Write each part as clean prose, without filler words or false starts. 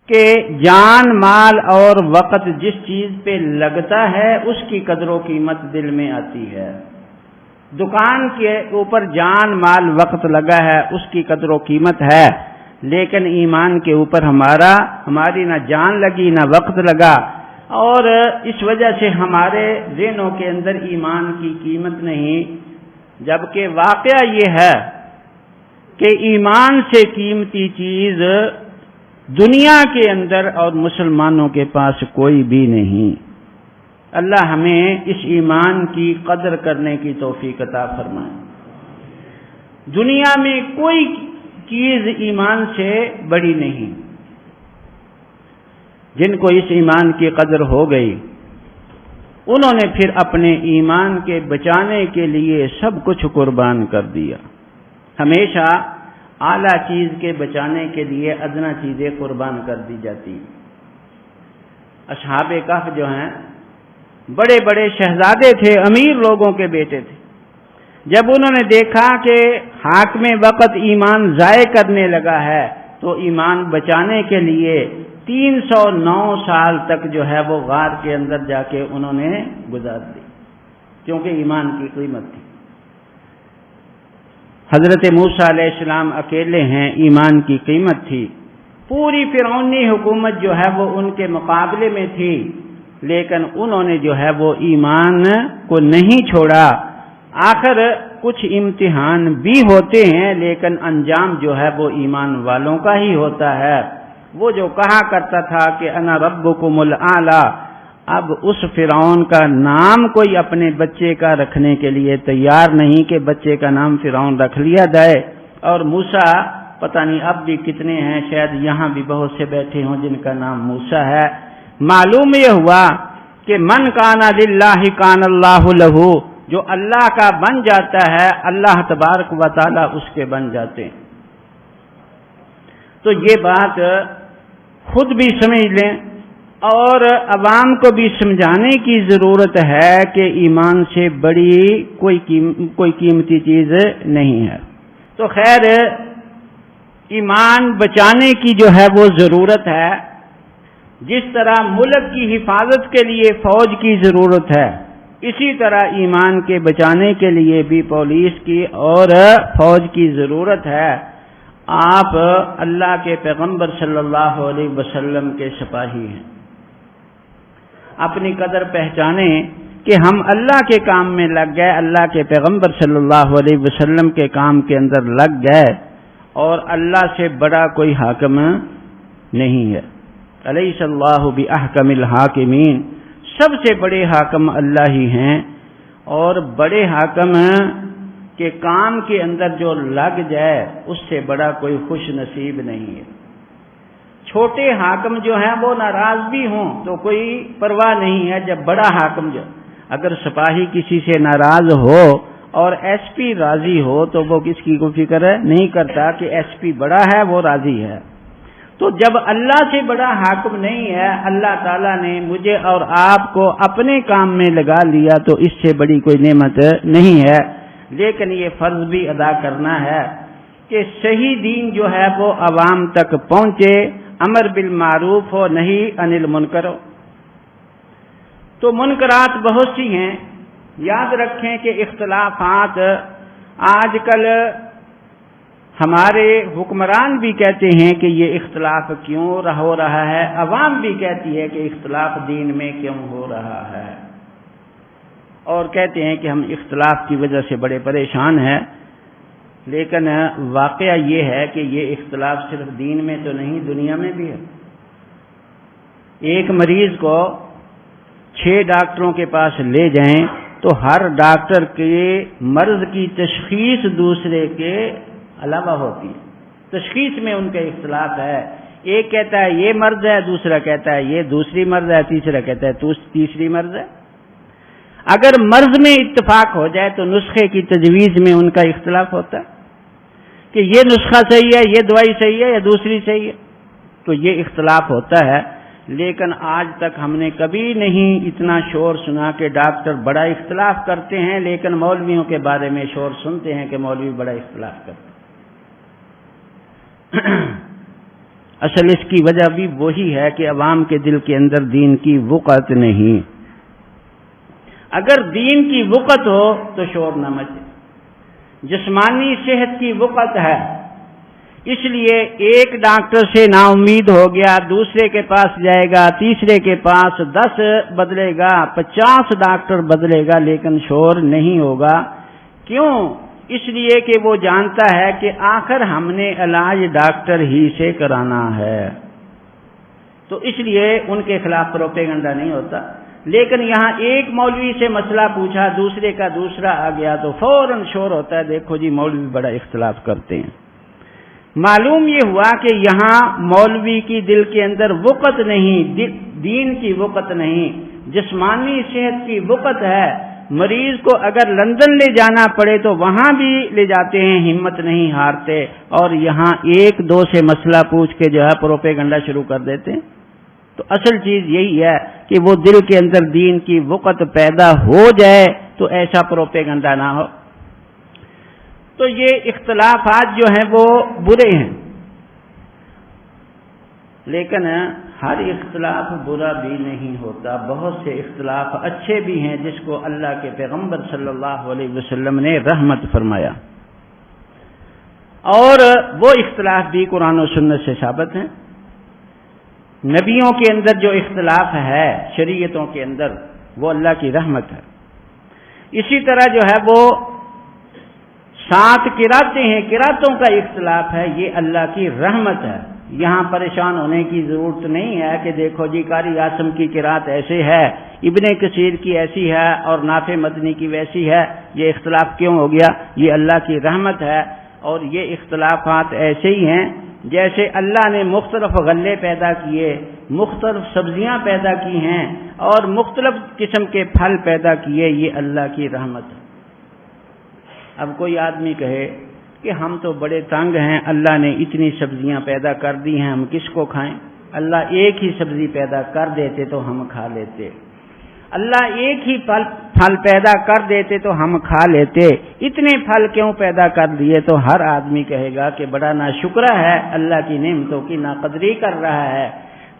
کہ جان مال اور وقت جس چیز پہ لگتا ہے اس کی قدر و قیمت دل میں آتی ہے. دکان کے اوپر جان مال وقت لگا ہے اس کی قدر و قیمت ہے، لیکن ایمان کے اوپر ہماری نہ جان لگی نہ وقت لگا، اور اس وجہ سے ہمارے ذہنوں کے اندر ایمان کی قیمت نہیں. جبکہ واقعہ یہ ہے کہ ایمان سے قیمتی چیز دنیا کے اندر اور مسلمانوں کے پاس کوئی بھی نہیں. اللہ ہمیں اس ایمان کی قدر کرنے کی توفیق عطا فرمائے. دنیا میں کوئی چیز ایمان سے بڑی نہیں. جن کو اس ایمان کی قدر ہو گئی انہوں نے پھر اپنے ایمان کے بچانے کے لیے سب کچھ قربان کر دیا. ہمیشہ اعلیٰ چیز کے بچانے کے لیے ادنا چیزیں قربان کر دی جاتی. اصحاب کہف جو ہیں بڑے بڑے شہزادے تھے، امیر لوگوں کے بیٹے تھے. جب انہوں نے دیکھا کہ حاکم وقت ایمان ضائع کرنے لگا ہے تو ایمان بچانے کے لیے 309 سال تک جو ہے وہ غار کے اندر جا کے انہوں نے گزار دی، کیونکہ ایمان کی قیمت تھی. حضرت موسیٰ علیہ السلام اکیلے ہیں، ایمان کی قیمت تھی. پوری فرعونی حکومت جو ہے وہ ان کے مقابلے میں تھی، لیکن انہوں نے جو ہے وہ ایمان کو نہیں چھوڑا. آخر کچھ امتحان بھی ہوتے ہیں لیکن انجام جو ہے وہ ایمان والوں کا ہی ہوتا ہے. وہ جو کہا کرتا تھا کہ انا ربکم الاعلی، اب اس فرعون کا نام کوئی اپنے بچے کا رکھنے کے لیے تیار نہیں کہ بچے کا نام فرعون رکھ لیا جائے. اور موسیٰ پتہ نہیں اب بھی کتنے ہیں، شاید یہاں بھی بہت سے بیٹھے ہوں جن کا نام موسیٰ ہے. معلوم یہ ہوا کہ من کان للہ کان اللہ لہ، جو اللہ کا بن جاتا ہے اللہ تبارک و تعالی اس کے بن جاتے ہیں. تو یہ بات خود بھی سمجھ لیں اور عوام کو بھی سمجھانے کی ضرورت ہے کہ ایمان سے بڑی کوئی قیمتی چیز نہیں ہے. تو خیر ایمان بچانے کی جو ہے وہ ضرورت ہے. جس طرح ملک کی حفاظت کے لیے فوج کی ضرورت ہے، اسی طرح ایمان کے بچانے کے لیے بھی پولیس کی اور فوج کی ضرورت ہے. آپ اللہ کے پیغمبر صلی اللہ علیہ وسلم کے سپاہی ہیں. اپنی قدر پہچانیں کہ ہم اللہ کے کام میں لگ گئے، اللہ کے پیغمبر صلی اللہ علیہ وسلم کے کام کے اندر لگ گئے، اور اللہ سے بڑا کوئی حاکم نہیں ہے. الیس اللہ باحکم الحاکمین، سب سے بڑے حاکم اللہ ہی ہیں، اور بڑے حاکم کے کام کے اندر جو لگ جائے اس سے بڑا کوئی خوش نصیب نہیں ہے. چھوٹے حاکم جو ہیں وہ ناراض بھی ہوں تو کوئی پرواہ نہیں ہے. جب بڑا حاکم جو اگر سپاہی کسی سے ناراض ہو اور ایس پی راضی ہو تو وہ کس کی کو فکر نہیں کرتا کہ ایس پی بڑا ہے وہ راضی ہے. تو جب اللہ سے بڑا حاکم نہیں ہے، اللہ تعالیٰ نے مجھے اور آپ کو اپنے کام میں لگا لیا تو اس سے بڑی کوئی نعمت نہیں ہے. لیکن یہ فرض بھی ادا کرنا ہے کہ صحیح دین جو ہے وہ عوام تک پہنچے، امر بالمعروف ہو، نہی عن المنکر ہو. تو منکرات بہت سی ہیں. یاد رکھیں کہ اختلافات آج کل ہمارے حکمران بھی کہتے ہیں کہ یہ اختلاف کیوں ہو رہا ہے، عوام بھی کہتی ہے کہ اختلاف دین میں کیوں ہو رہا ہے، اور کہتے ہیں کہ ہم اختلاف کی وجہ سے بڑے پریشان ہیں. لیکن واقعہ یہ ہے کہ یہ اختلاف صرف دین میں تو نہیں، دنیا میں بھی ہے. ایک مریض کو 6 ڈاکٹروں کے پاس لے جائیں تو ہر ڈاکٹر کے مرض کی تشخیص دوسرے کے علاوہ ہوتی ہے. تشخیص میں ان کا اختلاف ہے. ایک کہتا ہے یہ مرض ہے، دوسرا کہتا ہے یہ دوسری مرض ہے، تیسرا کہتا ہے تیسری مرض ہے. اگر مرض میں اتفاق ہو جائے تو نسخے کی تجویز میں ان کا اختلاف ہوتا ہے کہ یہ نسخہ صحیح ہے، یہ دوائی صحیح ہے یا دوسری صحیح ہے. تو یہ اختلاف ہوتا ہے. لیکن آج تک ہم نے کبھی نہیں اتنا شور سنا کہ ڈاکٹر بڑا اختلاف کرتے ہیں، لیکن مولویوں کے بارے میں شور سنتے ہیں کہ مولوی بڑا اختلاف کرتے ہیں. اصل اس کی وجہ بھی وہی ہے کہ عوام کے دل کے اندر دین کی وقعت نہیں. اگر دین کی وقعت ہو تو شور نہ مچے. جسمانی صحت کی وقعت ہے، اس لیے ایک ڈاکٹر سے نا امید ہو گیا، دوسرے کے پاس جائے گا، تیسرے کے پاس 10 بدلے گا، 50 ڈاکٹر بدلے گا، لیکن شور نہیں ہوگا. کیوں؟ اس لیے کہ وہ جانتا ہے کہ آخر ہم نے علاج ڈاکٹر ہی سے کرانا ہے. تو اس لیے ان کے خلاف پروپیگنڈا نہیں ہوتا. لیکن یہاں ایک مولوی سے مسئلہ پوچھا، دوسرے کا دوسرا آ گیا تو فوراً شور ہوتا ہے، دیکھو جی مولوی بڑا اختلاف کرتے ہیں. معلوم یہ ہوا کہ یہاں مولوی کی دل کے اندر وقت نہیں، دین کی وقت نہیں، جسمانی صحت کی وقت ہے. مریض کو اگر لندن لے جانا پڑے تو وہاں بھی لے جاتے ہیں، ہمت نہیں ہارتے، اور یہاں ایک دو سے مسئلہ پوچھ کے جو ہے پروپیگنڈا شروع کر دیتے ہیں. تو اصل چیز یہی ہے کہ وہ دل کے اندر دین کی وقت پیدا ہو جائے تو ایسا پروپیگنڈا نہ ہو. تو یہ اختلافات جو ہیں وہ برے ہیں، لیکن ہر اختلاف برا بھی نہیں ہوتا. بہت سے اختلاف اچھے بھی ہیں جس کو اللہ کے پیغمبر صلی اللہ علیہ وسلم نے رحمت فرمایا، اور وہ اختلاف بھی قرآن و سنت سے ثابت ہیں. نبیوں کے اندر جو اختلاف ہے شریعتوں کے اندر وہ اللہ کی رحمت ہے. اسی طرح جو ہے وہ 7 قراتیں ہیں، قراتوں کا اختلاف ہے، یہ اللہ کی رحمت ہے. یہاں پریشان ہونے کی ضرورت نہیں ہے کہ دیکھو جی قاری عاصم کی قرات ایسے ہے، ابن کثیر کی ایسی ہے اور نافع مدنی کی ویسی ہے، یہ اختلاف کیوں ہو گیا؟ یہ اللہ کی رحمت ہے. اور یہ اختلافات ایسے ہی ہیں جیسے اللہ نے مختلف غلے پیدا کیے، مختلف سبزیاں پیدا کی ہیں اور مختلف قسم کے پھل پیدا کیے، یہ اللہ کی رحمت ہے. اب کوئی آدمی کہے کہ ہم تو بڑے تنگ ہیں، اللہ نے اتنی سبزیاں پیدا کر دی ہیں، ہم کس کو کھائیں؟ اللہ ایک ہی سبزی پیدا کر دیتے تو ہم کھا لیتے، اللہ ایک ہی پھل پیدا کر دیتے تو ہم کھا لیتے، اتنے پھل کیوں پیدا کر دیے؟ تو ہر آدمی کہے گا کہ بڑا ناشکرا ہے، اللہ کی نعمتوں کی ناقدری کر رہا ہے.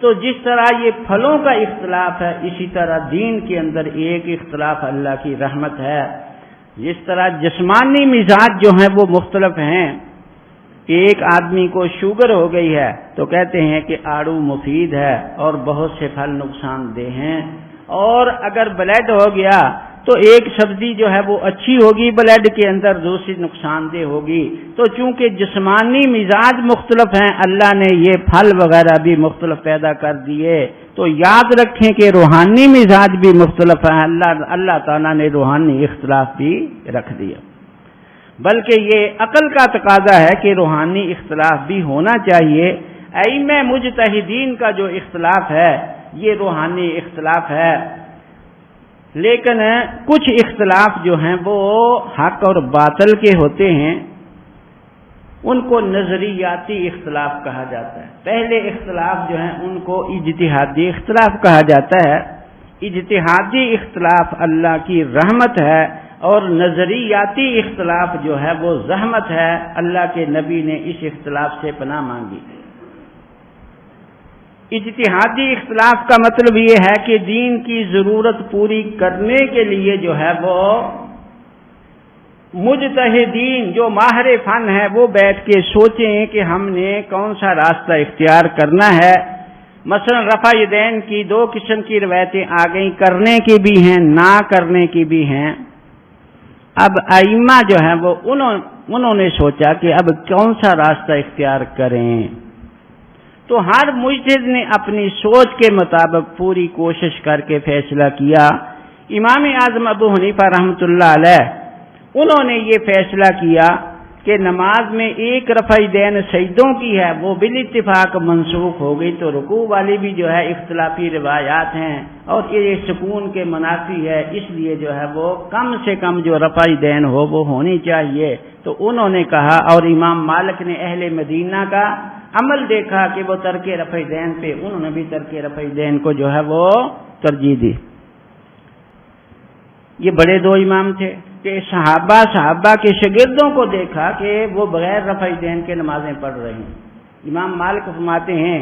تو جس طرح یہ پھلوں کا اختلاف ہے، اسی طرح دین کے اندر ایک اختلاف اللہ کی رحمت ہے. جس طرح جسمانی مزاج جو ہیں وہ مختلف ہیں. ایک آدمی کو شوگر ہو گئی ہے تو کہتے ہیں کہ آڑو مفید ہے اور بہت سے پھل نقصان دہ ہیں، اور اگر بلڈ ہو گیا تو ایک سبزی جو ہے وہ اچھی ہوگی بلڈ کے اندر، دوسری نقصان دہ ہوگی. تو چونکہ جسمانی مزاج مختلف ہیں، اللہ نے یہ پھل وغیرہ بھی مختلف پیدا کر دیے. تو یاد رکھیں کہ روحانی مزاج بھی مختلف ہیں، اللہ تعالیٰ نے روحانی اختلاف بھی رکھ دیا. بلکہ یہ عقل کا تقاضا ہے کہ روحانی اختلاف بھی ہونا چاہیے. ائمہ مجتہدین کا جو اختلاف ہے یہ روحانی اختلاف ہے. لیکن کچھ اختلاف جو ہیں وہ حق اور باطل کے ہوتے ہیں، ان کو نظریاتی اختلاف کہا جاتا ہے. پہلے اختلاف جو ہیں ان کو اجتہادی اختلاف کہا جاتا ہے. اجتہادی اختلاف اللہ کی رحمت ہے اور نظریاتی اختلاف جو ہے وہ زحمت ہے. اللہ کے نبی نے اس اختلاف سے پناہ مانگی. اجتہادی اختلاف کا مطلب یہ ہے کہ دین کی ضرورت پوری کرنے کے لیے جو ہے وہ مجتہدین جو ماہر فن ہے وہ بیٹھ کے سوچیں کہ ہم نے کون سا راستہ اختیار کرنا ہے. مثلا رفع یدین کی 2 قسم کی روایتیں آ گئیں، کرنے کی بھی ہیں، نہ کرنے کی بھی ہیں. اب ائمہ جو ہیں وہ انہوں نے سوچا کہ اب کون سا راستہ اختیار کریں. تو ہر مجتہد نے اپنی سوچ کے مطابق پوری کوشش کر کے فیصلہ کیا. امام اعظم ابو حنیفہ رحمۃ اللہ علیہ انہوں نے یہ فیصلہ کیا کہ نماز میں ایک رفع یدین سجدوں کی ہے وہ بالاتفاق منسوخ ہو گئی، تو رکوع والی بھی جو ہے اختلافی روایات ہیں اور یہ سکون کے منافی ہے، اس لیے جو ہے وہ کم سے کم جو رفع یدین ہو وہ ہونی چاہیے. تو انہوں نے کہا، اور امام مالک نے اہل مدینہ کا عمل دیکھا کہ وہ ترک رفع یدین پہ، انہوں نے بھی ترک رفع یدین کو جو ہے وہ ترجیح دی. یہ بڑے 2 امام تھے کہ صحابہ کے شاگردوں کو دیکھا کہ وہ بغیر رفع یدین کے نمازیں پڑھ رہے ہیں. امام مالک فرماتے ہیں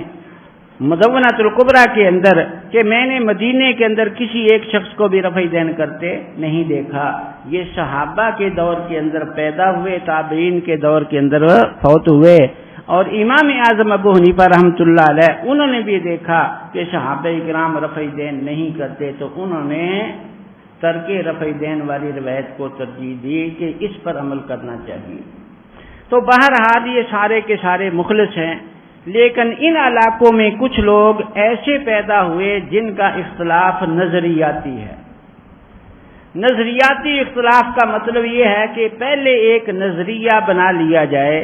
مدونۃ الکبریٰ کے اندر کہ میں نے مدینے کے اندر کسی ایک شخص کو بھی رفع دین کرتے نہیں دیکھا. یہ صحابہ کے دور کے اندر پیدا ہوئے، تابعین کے دور کے اندر فوت ہوئے، اور امام اعظم ابو حنیفہ رحمۃ اللہ علیہ انہوں نے بھی دیکھا کہ صحابہ کرام رفع دین نہیں کرتے، تو انہوں نے ترک رفع دین والی روایت کو ترجیح دی کہ اس پر عمل کرنا چاہیے. تو بہرحال یہ سارے کے سارے مخلص ہیں، لیکن ان علاقوں میں کچھ لوگ ایسے پیدا ہوئے جن کا اختلاف نظریاتی ہے. نظریاتی اختلاف کا مطلب یہ ہے کہ پہلے ایک نظریہ بنا لیا جائے،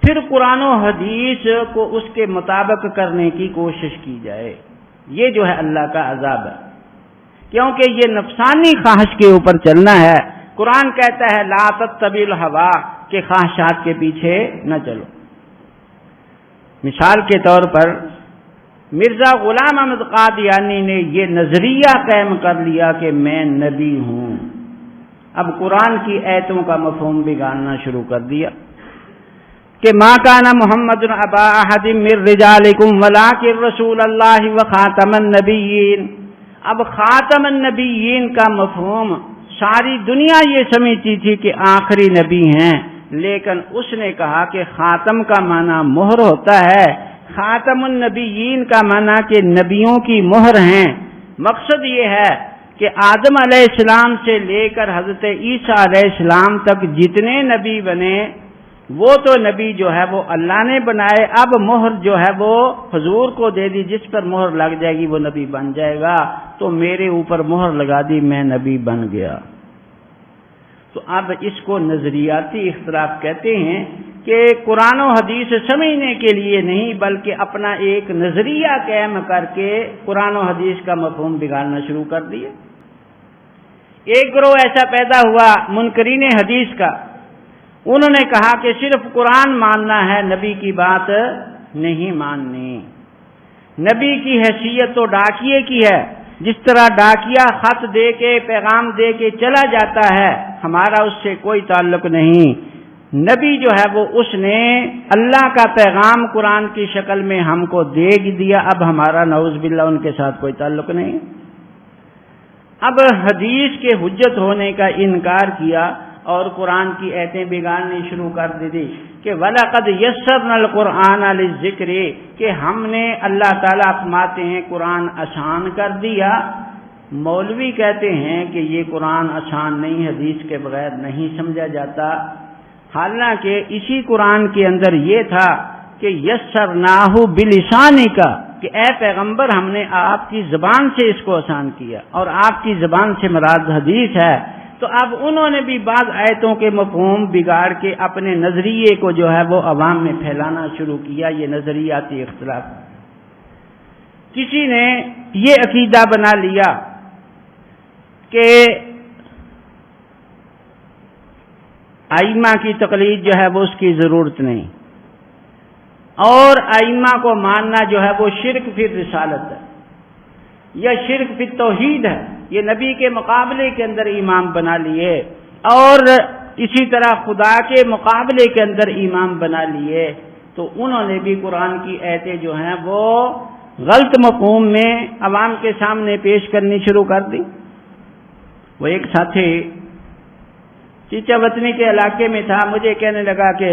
پھر قرآن و حدیث کو اس کے مطابق کرنے کی کوشش کی جائے. یہ جو ہے اللہ کا عذاب ہے، کیونکہ یہ نفسانی خواہش کے اوپر چلنا ہے. قرآن کہتا ہے لا تتبعوا الہویٰ، کہ خواہشات کے پیچھے نہ چلو. مثال کے طور پر مرزا غلام احمد قادیانی نے یہ نظریہ قائم کر لیا کہ میں نبی ہوں. اب قرآن کی آیتوں کا مفہوم بگاڑنا شروع کر دیا کہ ما کان محمد ابا احد من رجالکم ولکن رسول اللہ وخاتم النبیین. اب خاتم النبیین کا مفہوم ساری دنیا یہ سمجھتی تھی کہ آخری نبی ہیں، لیکن اس نے کہا کہ خاتم کا معنی مہر ہوتا ہے، خاتم النبیین کا معنی کہ نبیوں کی مہر ہیں. مقصد یہ ہے کہ آدم علیہ السلام سے لے کر حضرت عیسیٰ علیہ السلام تک جتنے نبی بنے وہ تو نبی جو ہے وہ اللہ نے بنائے، اب مہر جو ہے وہ حضور کو دے دی، جس پر مہر لگ جائے گی وہ نبی بن جائے گا. تو میرے اوپر مہر لگا دی، میں نبی بن گیا. تو اب اس کو نظریاتی اختلاف کہتے ہیں کہ قرآن و حدیث سمجھنے کے لیے نہیں بلکہ اپنا ایک نظریہ قائم کر کے قرآن و حدیث کا مفہوم بگاڑنا شروع کر دیا. ایک گروہ ایسا پیدا ہوا منکرین حدیث کا، انہوں نے کہا کہ صرف قرآن ماننا ہے، نبی کی بات نہیں ماننی. نبی کی حیثیت تو ڈاکیے کی ہے، جس طرح ڈاکیا خط دے کے پیغام دے کے چلا جاتا ہے، ہمارا اس سے کوئی تعلق نہیں. نبی جو ہے وہ اس نے اللہ کا پیغام قرآن کی شکل میں ہم کو دے دیا، اب ہمارا نعوذ باللہ ان کے ساتھ کوئی تعلق نہیں. اب حدیث کے حجت ہونے کا انکار کیا اور قرآن کی آیتیں بگاڑنی شروع کر دی کہ وَلَقَدْ يَسَّرْنَا الْقُرْآنَ لِلذِّكْرِ، کہ ہم نے اللہ تعالیٰ فرماتے ہیں قرآن آسان کر دیا. مولوی کہتے ہیں کہ یہ قرآن آسان نہیں، حدیث کے بغیر نہیں سمجھا جاتا. حالانکہ اسی قرآن کے اندر یہ تھا کہ یسرناہ بلسانک، کہ اے پیغمبر ہم نے آپ کی زبان سے اس کو آسان کیا، اور آپ کی زبان سے مراد حدیث ہے. تو اب انہوں نے بھی بعض آیتوں کے مفہوم بگاڑ کے اپنے نظریے کو جو ہے وہ عوام میں پھیلانا شروع کیا. یہ نظریاتی اختلاف. کسی نے یہ عقیدہ بنا لیا کہ ائمہ کی تقلید جو ہے وہ اس کی ضرورت نہیں، اور ائمہ کو ماننا جو ہے وہ شرک فی رسالت ہے یا شرک فی توحید ہے. یہ نبی کے مقابلے کے اندر امام بنا لیے، اور اسی طرح خدا کے مقابلے کے اندر امام بنا لیے. تو انہوں نے بھی قرآن کی آیتیں جو ہیں وہ غلط مفہوم میں عوام کے سامنے پیش کرنی شروع کر دی. وہ ایک ساتھی چیچا وطنی کے علاقے میں تھا، مجھے کہنے لگا کہ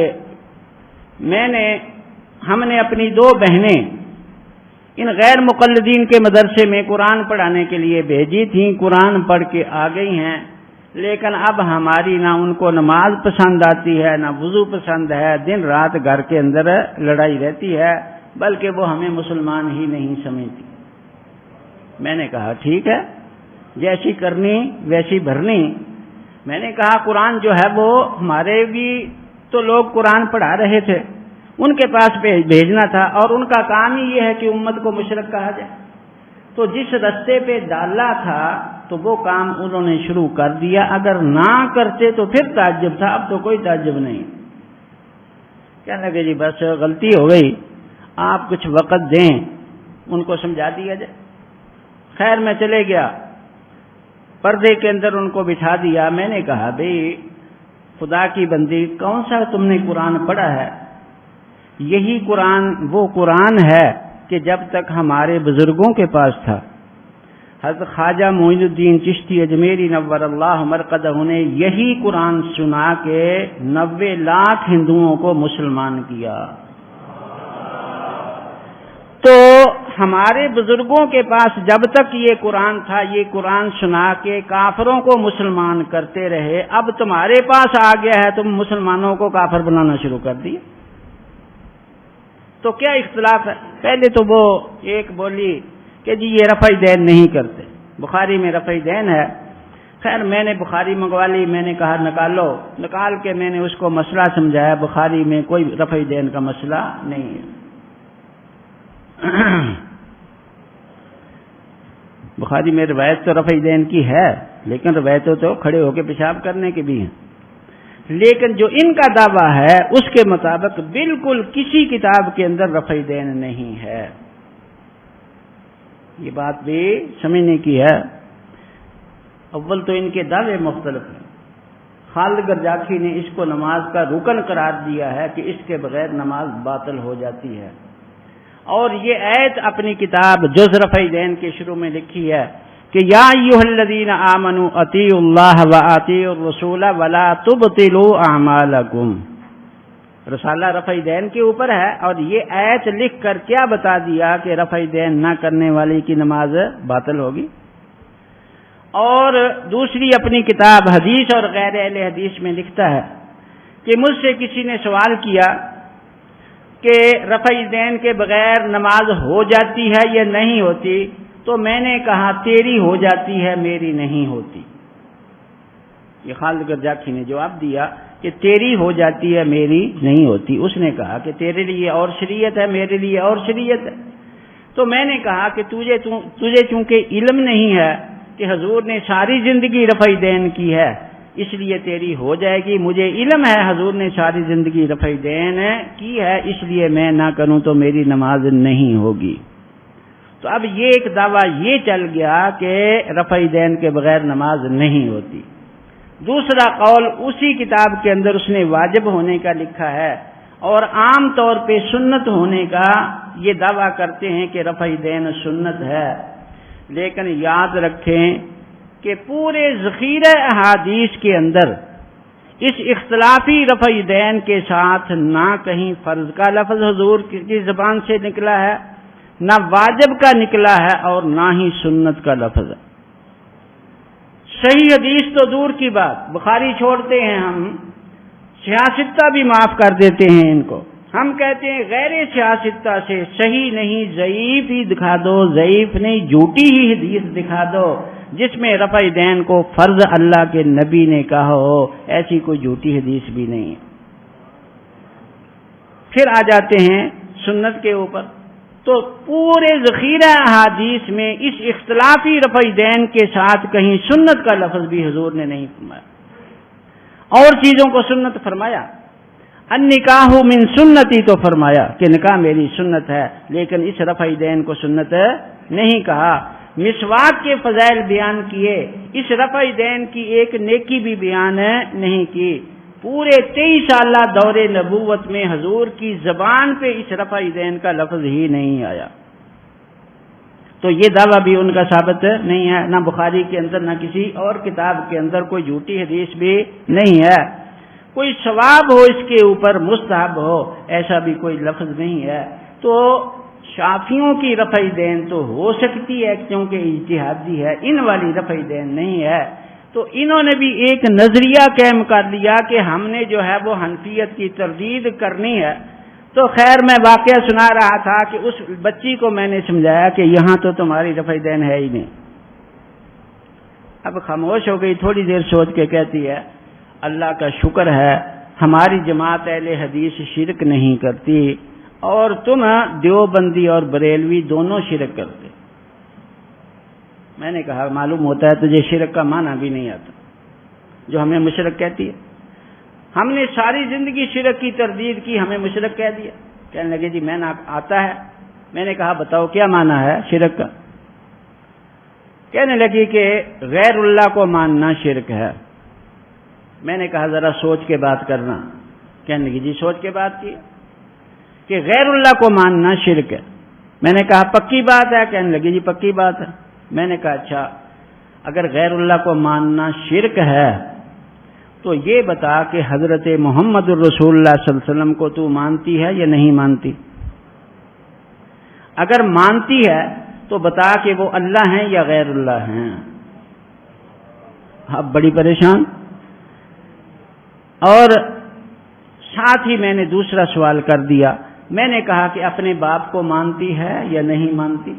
ہم نے اپنی 2 بہنیں ان غیر مقلدین کے مدرسے میں قرآن پڑھانے کے لیے بھیجی تھیں، قرآن پڑھ کے آ گئی ہیں، لیکن اب ہماری نہ ان کو نماز پسند آتی ہے نہ وضو پسند ہے، دن رات گھر کے اندر لڑائی رہتی ہے، بلکہ وہ ہمیں مسلمان ہی نہیں سمجھتی. میں نے کہا ٹھیک ہے، جیسی کرنی ویسی بھرنی. میں نے کہا قرآن جو ہے وہ ہمارے بھی تو لوگ قرآن پڑھا رہے تھے، ان کے پاس بھیجنا تھا، اور ان کا کام ہی یہ ہے کہ امت کو مشرک کہا جائے. تو جس رستے پہ ڈالا تھا تو وہ کام انہوں نے شروع کر دیا. اگر نہ کرتے تو پھر تعجب تھا، اب تو کوئی تعجب نہیں. کہنے لگے جی بس غلطی ہو گئی، آپ کچھ وقت دیں، ان کو سمجھا دیا جائے. خیر میں چلے گیا، پردے کے اندر ان کو بٹھا دیا. میں نے کہا بھئی خدا کی بندی، کون سا تم نے قرآن پڑھا ہے؟ یہی قرآن وہ قرآن ہے کہ جب تک ہمارے بزرگوں کے پاس تھا، حضرت خواجہ معین الدین چشتی اجمیری نور اللہ مرقدہ نے یہی قرآن سنا کے 90 لاکھ ہندوؤں کو مسلمان کیا۔ تو ہمارے بزرگوں کے پاس جب تک یہ قرآن تھا، یہ قرآن سنا کے کافروں کو مسلمان کرتے رہے۔ اب تمہارے پاس آ گیا ہے، تم مسلمانوں کو کافر بنانا شروع کر دیے، تو کیا اختلاف ہے؟ پہلے تو وہ ایک بولی کہ جی یہ رفع دین نہیں کرتے، بخاری میں رفع دین ہے۔ خیر میں نے بخاری منگوا لی، میں نے کہا نکالو، نکال کے میں نے اس کو مسئلہ سمجھایا، بخاری میں کوئی رفع دین کا مسئلہ نہیں ہے۔ بخاری میں روایت تو رفع دین کی ہے، لیکن روایتیں تو کھڑے ہو کے پیشاب کرنے کی بھی ہیں، لیکن جو ان کا دعویٰ ہے اس کے مطابق بالکل کسی کتاب کے اندر رفع دین نہیں ہے۔ یہ بات بھی سمجھنے کی ہے۔ اول تو ان کے دعوے مختلف ہیں۔ خالد گرجاکھی نے اس کو نماز کا رکن قرار دیا ہے کہ اس کے بغیر نماز باطل ہو جاتی ہے، اور یہ آیت اپنی کتاب جز رفع دین کے شروع میں لکھی ہے کہ یا ایھا الذین آمنوا اطیعوا اللہ واطیعوا الرسول ولا تبطلوا اعمالکم۔ رسالہ رفع دین کے اوپر ہے، اور یہ آیت لکھ کر کیا بتا دیا کہ رفع دین نہ کرنے والے کی نماز باطل ہوگی۔ اور دوسری اپنی کتاب حدیث اور غیر اہل حدیث میں لکھتا ہے کہ مجھ سے کسی نے سوال کیا کہ رفع دین کے بغیر نماز ہو جاتی ہے یا نہیں ہوتی، تو میں نے کہا تیری ہو جاتی ہے، میری نہیں ہوتی۔ یہ خالد گرجاکھی نے جواب دیا کہ تیری ہو جاتی ہے، میری نہیں ہوتی۔ اس نے کہا کہ تیرے لیے اور شریعت ہے، میرے لیے اور شریعت ہے۔ تو میں نے کہا کہ تجھے چونکہ علم نہیں ہے کہ حضور نے ساری زندگی رفع دین کی ہے، اس لیے تیری ہو جائے گی۔ مجھے علم ہے حضور نے ساری زندگی رفع دین کی ہے، اس لیے میں نہ کروں تو میری نماز نہیں ہوگی۔ تو اب یہ ایک دعویٰ یہ چل گیا کہ رفع دین کے بغیر نماز نہیں ہوتی۔ دوسرا قول اسی کتاب کے اندر اس نے واجب ہونے کا لکھا ہے، اور عام طور پہ سنت ہونے کا یہ دعویٰ کرتے ہیں کہ رفع دین سنت ہے۔ لیکن یاد رکھیں کہ پورے ذخیرہ احادیث کے اندر اس اختلافی رفع دین کے ساتھ نہ کہیں فرض کا لفظ حضور کی زبان سے نکلا ہے، نہ واجب کا نکلا ہے، اور نہ ہی سنت کا لفظ ہے۔ صحیح حدیث تو دور کی بات، بخاری چھوڑتے ہیں ہم، سیاستہ بھی معاف کر دیتے ہیں ان کو۔ ہم کہتے ہیں غیر سیاستہ سے صحیح نہیں، ضعیف ہی دکھا دو، ضعیف نہیں جھوٹی ہی حدیث دکھا دو جس میں رفع دین کو فرض اللہ کے نبی نے کہا ہو، ایسی کوئی جھوٹی حدیث بھی نہیں ہے۔ پھر آ جاتے ہیں سنت کے اوپر، تو پورے ذخیرہ احادیث میں اس اختلافی رفع دین کے ساتھ کہیں سنت کا لفظ بھی حضور نے نہیں فرمایا۔ اور چیزوں کو سنت فرمایا، النکاح من سنتی تو فرمایا کہ نکاح میری سنت ہے، لیکن اس رفع دین کو سنت نہیں کہا۔ مسواک کے فضائل بیان کیے، اس رفع دین کی ایک نیکی بھی بیان نہیں کی۔ پورے 23 سالہ دور نبوت میں حضور کی زبان پہ اس رفع دین کا لفظ ہی نہیں آیا، تو یہ دعویٰ بھی ان کا ثابت نہیں ہے، نہ بخاری کے اندر نہ کسی اور کتاب کے اندر کوئی جھوٹی حدیث بھی نہیں ہے۔ کوئی ثواب ہو اس کے اوپر، مستحب ہو، ایسا بھی کوئی لفظ نہیں ہے۔ تو شافعیوں کی رفع دین تو ہو سکتی ہے کیونکہ اجتہادی ہے، ان والی رفع دین نہیں ہے۔ تو انہوں نے بھی ایک نظریہ قائم کر لیا کہ ہم نے جو ہے وہ حنفیت کی تردید کرنی ہے۔ تو خیر میں واقعہ سنا رہا تھا کہ اس بچی کو میں نے سمجھایا کہ یہاں تو تمہاری رفع دین ہے ہی نہیں۔ اب خاموش ہو گئی، تھوڑی دیر سوچ کے کہتی ہے اللہ کا شکر ہے ہماری جماعت اہل حدیث شرک نہیں کرتی، اور تم دیوبندی اور بریلوی دونوں شرک کرتے۔ میں نے کہا معلوم ہوتا ہے تجھے شرک کا معنی بھی نہیں آتا جو ہمیں مشرک کہتی ہے۔ ہم نے ساری زندگی شرک کی تردید کی، ہمیں مشرک کہہ دیا۔ کہنے لگے جی میں نے آتا ہے۔ میں نے کہا بتاؤ کیا معنی ہے شرک کا؟ کہنے لگی کہ غیر اللہ کو ماننا شرک ہے۔ میں نے کہا ذرا سوچ کے بات کرنا۔ کہنے لگی جی سوچ کے بات کی۔ کہ غیر اللہ کو ماننا شرک ہے۔ میں نے کہا پکی بات ہے؟ کہنے لگی جی پکی بات ہے۔ میں نے کہا اچھا اگر غیر اللہ کو ماننا شرک ہے تو یہ بتا کہ حضرت محمد الرسول اللہ صلی اللہ علیہ وسلم کو تو مانتی ہے یا نہیں مانتی؟ اگر مانتی ہے تو بتا کہ وہ اللہ ہیں یا غیر اللہ ہیں۔ اب بڑی پریشان، اور ساتھ ہی میں نے دوسرا سوال کر دیا، میں نے کہا کہ اپنے باپ کو مانتی ہے یا نہیں مانتی؟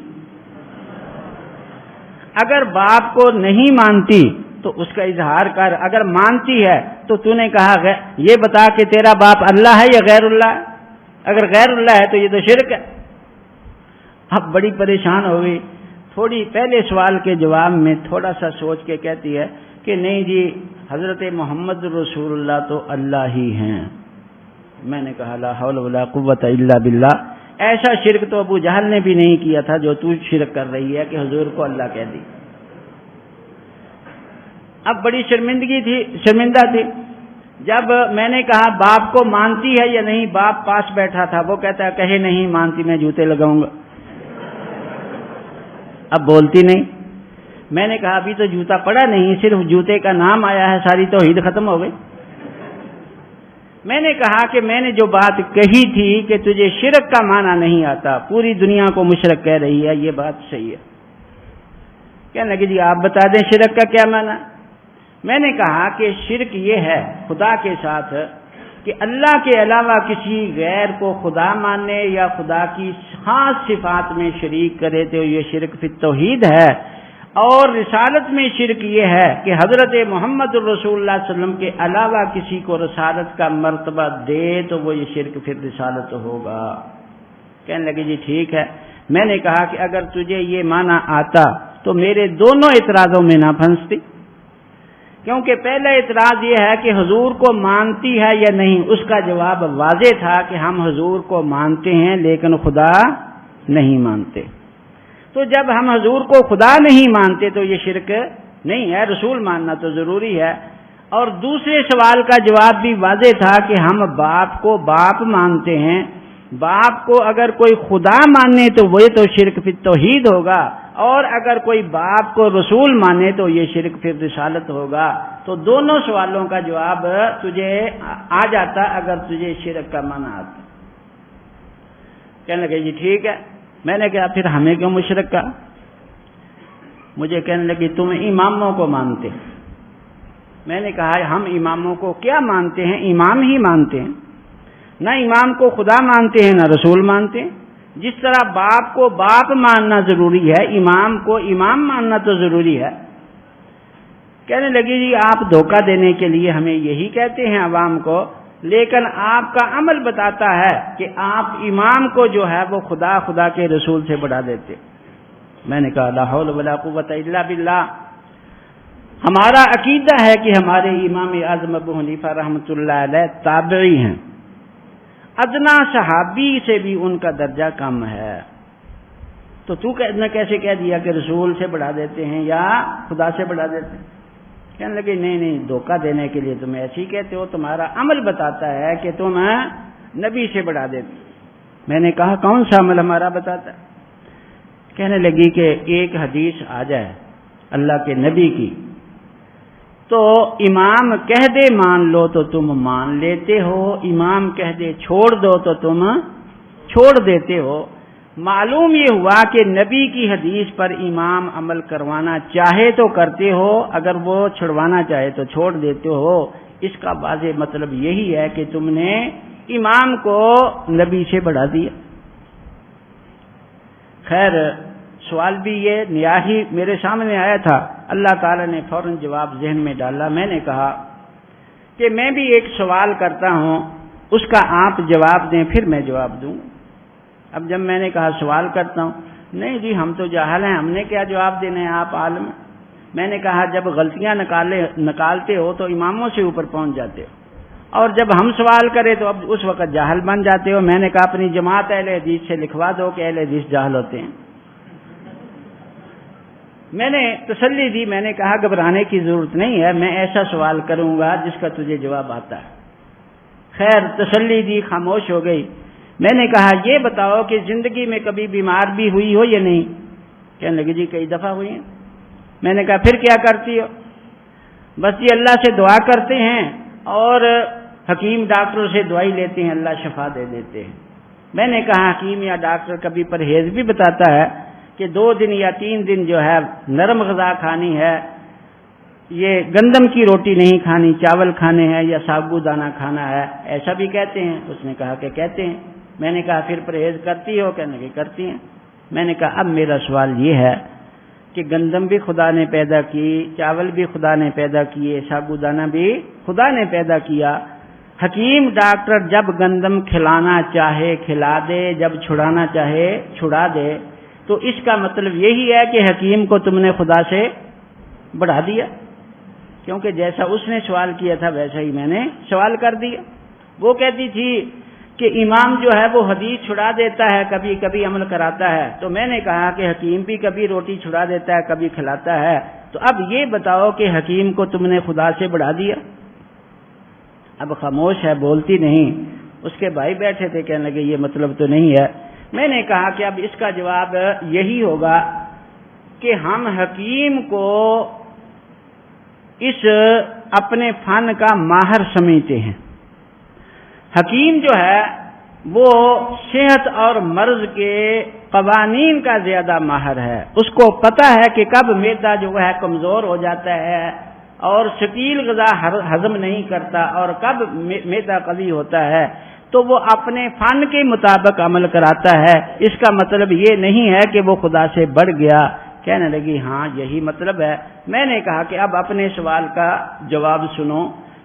اگر باپ کو نہیں مانتی تو اس کا اظہار کر، اگر مانتی ہے تو نے کہا یہ بتا کہ تیرا باپ اللہ ہے یا غیر اللہ ہے؟ اگر غیر اللہ ہے تو یہ تو شرک ہے۔ اب بڑی پریشان ہو گئی، تھوڑی پہلے سوال کے جواب میں تھوڑا سا سوچ کے کہتی ہے کہ نہیں جی حضرت محمد رسول اللہ تو اللہ ہی ہیں۔ میں نے کہا لا حول ولا قوت الا باللہ، ایسا شرک تو ابو جہل نے بھی نہیں کیا تھا جو تو شرک کر رہی ہے کہ حضور کو اللہ کہہ دی۔ اب بڑی شرمندہ تھی۔ جب میں نے کہا باپ کو مانتی ہے یا نہیں، باپ پاس بیٹھا تھا، وہ کہتا ہے کہے نہیں مانتی میں جوتے لگاؤں گا۔ اب بولتی نہیں۔ میں نے کہا ابھی تو جوتا پڑا نہیں، صرف جوتے کا نام آیا ہے، ساری توحید ختم ہو گئی۔ میں نے کہا کہ میں نے جو بات کہی تھی کہ تجھے شرک کا معنی نہیں آتا، پوری دنیا کو مشرک کہہ رہی ہے، یہ بات صحیح ہے۔ کہنے لگی جی آپ بتا دیں شرک کا کیا معنی؟ میں نے کہا کہ شرک یہ ہے خدا کے ساتھ کہ اللہ کے علاوہ کسی غیر کو خدا مانے یا خدا کی خاص صفات میں شریک کرے تو یہ شرک فی التوحید ہے، اور رسالت میں شرک یہ ہے کہ حضرت محمد الرسول اللہ صلی اللہ علیہ وسلم کے علاوہ کسی کو رسالت کا مرتبہ دے تو وہ یہ شرک پھر رسالت ہوگا۔ کہنے لگے جی ٹھیک ہے۔ میں نے کہا کہ اگر تجھے یہ معنی آتا تو میرے دونوں اعتراضوں میں نہ پھنستی، کیونکہ پہلا اعتراض یہ ہے کہ حضور کو مانتی ہے یا نہیں، اس کا جواب واضح تھا کہ ہم حضور کو مانتے ہیں لیکن خدا نہیں مانتے۔ تو جب ہم حضور کو خدا نہیں مانتے تو یہ شرک نہیں ہے، رسول ماننا تو ضروری ہے۔ اور دوسرے سوال کا جواب بھی واضح تھا کہ ہم باپ کو باپ مانتے ہیں، باپ کو اگر کوئی خدا مانے تو وہ تو شرک فی التوحید ہوگا، اور اگر کوئی باپ کو رسول مانے تو یہ شرک پھر رسالت ہوگا۔ تو دونوں سوالوں کا جواب تجھے آ جاتا اگر تجھے شرک کا معنی آتا۔ کہنے لگے جی ٹھیک ہے۔ میں نے کہا پھر ہمیں کیوں مشرک کہا؟ مجھے کہنے لگی تم اماموں کو مانتے۔ میں نے کہا ہم اماموں کو کیا مانتے ہیں؟ امام ہی مانتے ہیں، نہ امام کو خدا مانتے ہیں نہ رسول مانتے ہیں۔ جس طرح باپ کو باپ ماننا ضروری ہے، امام کو امام ماننا تو ضروری ہے۔ کہنے لگی جی آپ دھوکہ دینے کے لیے ہمیں یہی کہتے ہیں عوام کو، لیکن آپ کا عمل بتاتا ہے کہ آپ امام کو جو ہے وہ خدا کے رسول سے بڑھا دیتے۔ میں نے کہا لا حول ولا قوت الا باللہ، ہمارا عقیدہ ہے کہ ہمارے امام اعظم ابو حنیفہ رحمۃ اللہ علیہ تابعی ہیں، ادنا صحابی سے بھی ان کا درجہ کم ہے، تو نے کیسے کہہ دیا کہ رسول سے بڑھا دیتے ہیں یا خدا سے بڑھا دیتے ہیں؟ کہنے لگے نہیں دھوکہ دینے کے لیے تم ایسے ہی کہتے ہو، تمہارا عمل بتاتا ہے کہ تم نبی سے بڑھا دیتے۔ میں نے کہا کون سا عمل ہمارا بتاتا ہے؟ کہنے لگی کہ ایک حدیث آ جائے اللہ کے نبی کی تو امام کہہ دے مان لو تو تم مان لیتے ہو، امام کہہ دے چھوڑ دو تو تم چھوڑ دیتے ہو۔ معلوم یہ ہوا کہ نبی کی حدیث پر امام عمل کروانا چاہے تو کرتے ہو، اگر وہ چھڑوانا چاہے تو چھوڑ دیتے ہو۔ اس کا واضح مطلب یہی ہے کہ تم نے امام کو نبی سے بڑھا دیا۔ خیر سوال بھی یہ نیا ہی میرے سامنے آیا تھا، اللہ تعالیٰ نے فوراً جواب ذہن میں ڈالا۔ میں نے کہا کہ میں بھی ایک سوال کرتا ہوں، اس کا آپ جواب دیں پھر میں جواب دوں۔ اب جب میں نے کہا سوال کرتا ہوں، نہیں جی ہم تو جاہل ہیں، ہم نے کیا جواب دینا ہے، آپ عالم ہیں۔ میں نے کہا جب غلطیاں نکالتے ہو تو اماموں سے اوپر پہنچ جاتے ہو، اور جب ہم سوال کریں تو اب اس وقت جاہل بن جاتے ہو۔ میں نے کہا اپنی جماعت اہل حدیث سے لکھوا دو کہ اہل حدیث جاہل ہوتے ہیں۔ میں نے تسلی دی، میں نے کہا گھبرانے کی ضرورت نہیں ہے، میں ایسا سوال کروں گا جس کا تجھے جواب آتا ہے۔ خیر تسلی دی، خاموش ہو گئی۔ میں نے کہا یہ بتاؤ کہ زندگی میں کبھی بیمار بھی ہوئی ہو یا نہیں؟ کہنے لگی جی کئی دفعہ ہوئی ہیں۔ میں نے کہا پھر کیا کرتی ہو؟ بس یہ اللہ سے دعا کرتے ہیں اور حکیم ڈاکٹر سے دوائی لیتے ہیں، اللہ شفا دے دیتے ہیں۔ میں نے کہا حکیم یا ڈاکٹر کبھی پرہیز بھی بتاتا ہے کہ 2 دن یا 3 دن جو ہے نرم غذا کھانی ہے، یہ گندم کی روٹی نہیں کھانی، چاول کھانے ہیں یا سابو دانہ کھانا ہے، ایسا بھی کہتے ہیں؟ اس نے کہا کہ کہتے ہیں۔ میں نے کہا پھر پرہیز کرتی ہو؟ کہنے لگی کرتی ہیں۔ میں نے کہا اب میرا سوال یہ ہے کہ گندم بھی خدا نے پیدا کی، چاول بھی خدا نے پیدا کیے، سابو دانہ بھی خدا نے پیدا کیا، حکیم ڈاکٹر جب گندم کھلانا چاہے کھلا دے، جب چھڑانا چاہے چھڑا دے، تو اس کا مطلب یہی ہے کہ حکیم کو تم نے خدا سے بڑھا دیا، کیونکہ جیسا اس نے سوال کیا تھا ویسا ہی میں نے سوال کر دیا۔ وہ کہتی تھی کہ امام جو ہے وہ حدیث چھڑا دیتا ہے، کبھی کبھی عمل کراتا ہے، تو میں نے کہا کہ حکیم بھی کبھی روٹی چھڑا دیتا ہے، کبھی کھلاتا ہے، تو اب یہ بتاؤ کہ حکیم کو تم نے خدا سے بڑھا دیا؟ اب خاموش ہے، بولتی نہیں۔ اس کے بھائی بیٹھے تھے، کہنے لگے یہ مطلب تو نہیں ہے۔ میں نے کہا کہ اب اس کا جواب یہی ہوگا کہ ہم حکیم کو اس اپنے فن کا ماہر سمجھتے ہیں۔ حکیم جو ہے وہ صحت اور مرض کے قوانین کا زیادہ ماہر ہے، اس کو پتہ ہے کہ کب معدہ جو ہے کمزور ہو جاتا ہے اور ثقیل غذا ہضم نہیں کرتا اور کب معدہ قوی ہوتا ہے، تو وہ اپنے فن کے مطابق عمل کراتا ہے۔ اس کا مطلب یہ نہیں ہے کہ وہ خدا سے بڑھ گیا۔ کہنے لگی ہاں یہی مطلب ہے۔ میں نے کہا کہ اب اپنے سوال کا جواب سنو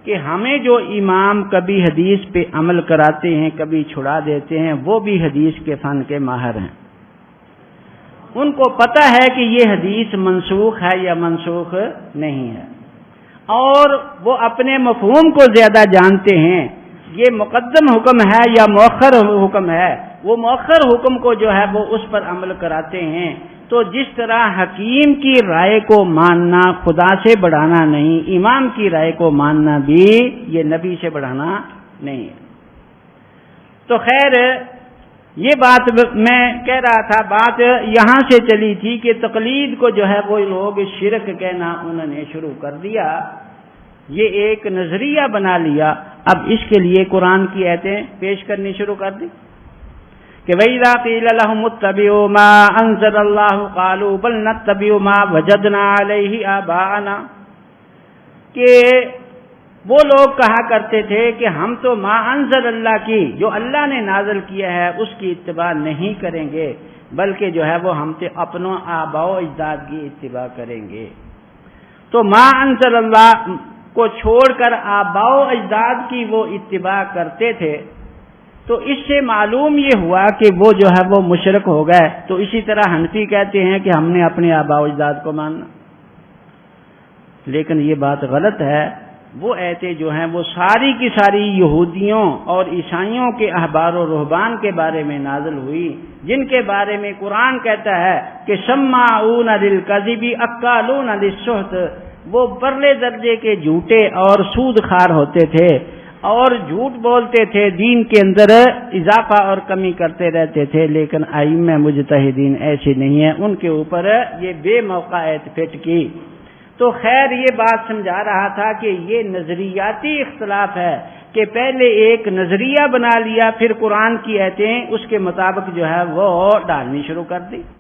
کہ ہمیں جو امام کبھی حدیث پہ عمل کراتے ہیں، کبھی چھڑا دیتے ہیں، وہ بھی حدیث کے فن کے ماہر ہیں۔ ان کو پتہ ہے کہ یہ حدیث منسوخ ہے یا منسوخ نہیں ہے، اور وہ اپنے مفہوم کو زیادہ جانتے ہیں، یہ مقدم حکم ہے یا مؤخر حکم ہے۔ وہ مؤخر حکم کو جو ہے وہ اس پر عمل کراتے ہیں۔ تو جس طرح حکیم کی رائے کو ماننا خدا سے بڑھانا نہیں، امام کی رائے کو ماننا بھی یہ نبی سے بڑھانا نہیں ہے۔ تو خیر یہ بات میں کہہ رہا تھا، بات یہاں سے چلی تھی کہ تقلید کو جو ہے وہ لوگ شرک کہنا انہوں نے شروع کر دیا، یہ ایک نظریہ بنا لیا۔ اب اس کے لیے قرآن کی آیتیں پیش کرنی شروع کر دی کہ وَإِذَا قِيلَ لَهُمُ اتَّبِعُوا مَا أَنزَلَ اللَّهُ قَالُوا بَلْ نَتَّبِعُ مَا وَجَدْنَا عَلَيْهِ آبَاءَنَا، کہ وہ لوگ کہا کرتے تھے کہ ہم تو ما انزل اللہ کی، جو اللہ نے نازل کیا ہے اس کی اتباع نہیں کریں گے، بلکہ جو ہے وہ ہم سے اپنوں آباء و اجداد کی اتباع کریں گے۔ تو ما انزل اللہ کو چھوڑ کر آباء و اجداد کی وہ اتباع کرتے تھے، تو اس سے معلوم یہ ہوا کہ وہ جو ہے وہ مشرک ہو گئے۔ تو اسی طرح حنفی کہتے ہیں کہ ہم نے اپنے آباء و اجداد کو ماننا، لیکن یہ بات غلط ہے۔ وہ آیتیں جو ہیں وہ ساری کی ساری یہودیوں اور عیسائیوں کے احبار و رہبان کے بارے میں نازل ہوئی، جن کے بارے میں قرآن کہتا ہے کہ سماعون للکذب اکالون للسحت، وہ پرلے درجے کے جھوٹے اور سود خار ہوتے تھے اور جھوٹ بولتے تھے، دین کے اندر اضافہ اور کمی کرتے رہتے تھے، لیکن ائمہ مجتہدین ایسے نہیں ہیں، ان کے اوپر یہ بے موقع آیت پھٹ کی۔ تو خیر یہ بات سمجھا رہا تھا کہ یہ نظریاتی اختلاف ہے کہ پہلے ایک نظریہ بنا لیا، پھر قرآن کی آیتیں اس کے مطابق جو ہے وہ ڈالنی شروع کر دی۔